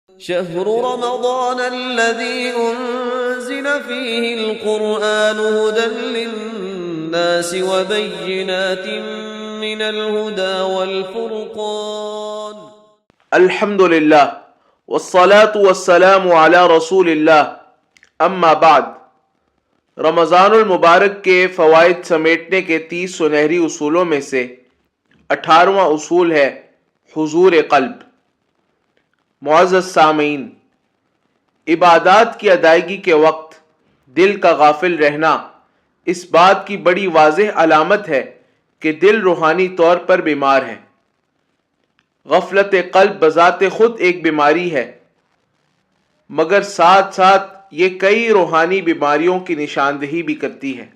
شهر رمضان الذي أنزل فيه القرآن هدى للناس وبينات من الهدى والفرقان الحمدللہ والصلاة والسلام علی رسول اللہ اما بعد۔ رمضان المبارک کے فوائد سمیٹنے کے 30 سنہری اصولوں میں سے 18واں اصول ہے حضور قلب۔ معزز سامعین، عبادات کی ادائیگی کے وقت دل کا غافل رہنا اس بات کی بڑی واضح علامت ہے کہ دل روحانی طور پر بیمار ہے۔ غفلت قلب بذات خود ایک بیماری ہے، مگر ساتھ ساتھ یہ کئی روحانی بیماریوں کی نشاندہی بھی کرتی ہے۔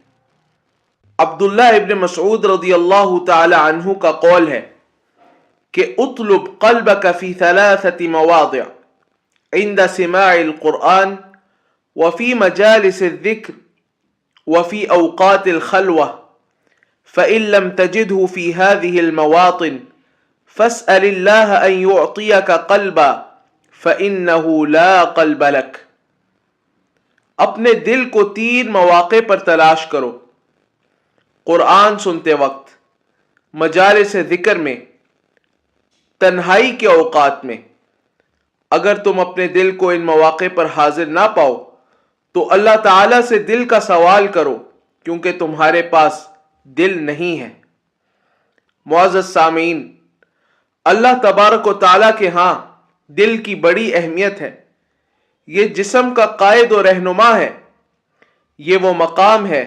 عبداللہ ابن مسعود رضی اللہ تعالی عنہ کا قول ہے کہ اطلب قلبک فی 3 مواضع عند سماع القرآن وفی مجالس الذکر وفی اوقات الخلوة فإن لم تجده في هذه المواطن فاسأل الله أن يعطيك قلبا فإنه لا قلب لك۔ اپنے دل کو 3 مواقع پر تلاش کرو: قرآن سنتے وقت، مجالس ذکر میں، تنہائی کے اوقات میں۔ اگر تم اپنے دل کو ان مواقع پر حاضر نہ پاؤ تو اللہ تعالیٰ سے دل کا سوال کرو، کیونکہ تمہارے پاس دل نہیں ہے۔ معزز سامعین، اللہ تبارک و تعالیٰ کے ہاں دل کی بڑی اہمیت ہے۔ یہ جسم کا قائد و رہنما ہے۔ یہ وہ مقام ہے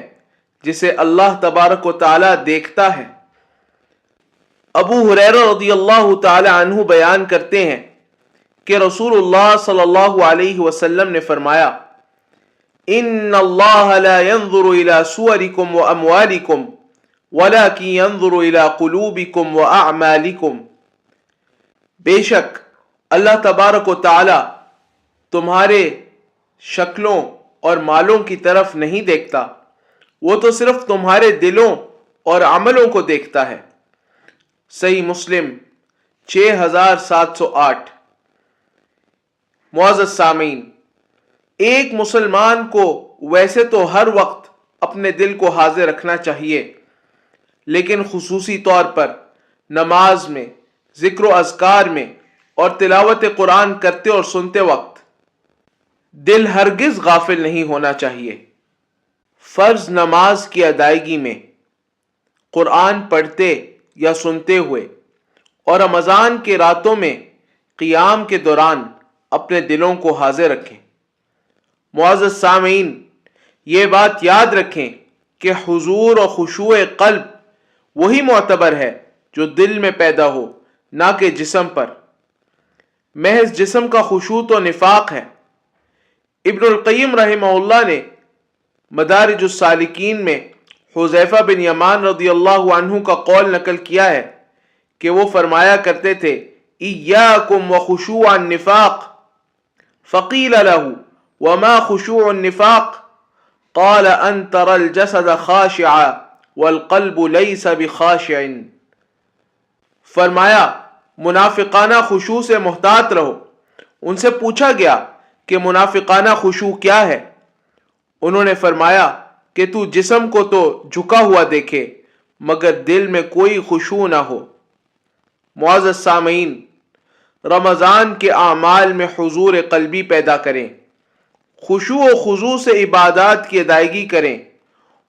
جسے اللہ تبارک و تعالیٰ دیکھتا ہے۔ ابو ہریرہ رضی اللہ تعالی عنہ بیان کرتے ہیں کہ رسول اللہ صلی اللہ علیہ وسلم نے فرمایا: ان اللہ لا ينظر الى صورکم واموالکم ولكن ينظر الى قلوبکم واعمالکم۔ بے شک اللہ تبارک و تعالی تمہارے شکلوں اور مالوں کی طرف نہیں دیکھتا، وہ تو صرف تمہارے دلوں اور عملوں کو دیکھتا ہے۔ صحیح مسلم 6708۔ معزز سامعین، ایک مسلمان کو ویسے تو ہر وقت اپنے دل کو حاضر رکھنا چاہیے، لیکن خصوصی طور پر نماز میں، ذکر و اذکار میں اور تلاوت قرآن کرتے اور سنتے وقت دل ہرگز غافل نہیں ہونا چاہیے۔ فرض نماز کی ادائیگی میں، قرآن پڑھتے یا سنتے ہوئے اور رمضان کے راتوں میں قیام کے دوران اپنے دلوں کو حاضر رکھیں۔ معزز سامعین، یہ بات یاد رکھیں کہ حضور و خشوع قلب وہی معتبر ہے جو دل میں پیدا ہو، نہ کہ جسم پر۔ محض جسم کا خشوع تو نفاق ہے۔ ابن القیم رحمہ اللہ نے مدارج السالکین میں حذیفہ بن یمان رضی اللہ عنہ کا قول نقل کیا ہے کہ وہ فرمایا کرتے تھے: ایاکم وخشوع النفاق، فقیل له وما خشوع النفاق؟ قال ان ترى الجسد خاشعا والقلب ليس بخاشع۔ فرمایا منافقانہ خشوع سے محتاط رہو۔ ان سے پوچھا گیا کہ منافقانہ خشوع کیا ہے؟ انہوں نے فرمایا کہ تو جسم کو تو جھکا ہوا دیکھے مگر دل میں کوئی خشوع نہ ہو۔ معزز سامعین، رمضان کے اعمال میں حضور قلبی پیدا کریں، خشوع و خضوع سے عبادات کی ادائیگی کریں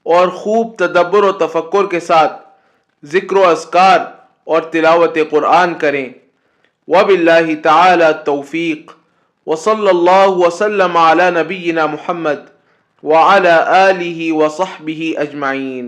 اور خوب تدبر و تفکر کے ساتھ ذکر و اذکار اور تلاوت قرآن کریں۔ وباللہ تعالی التوفیق، وصلی اللہ وسلم علی نبینا محمد وعلى آلہ وصحبہ اجمعین۔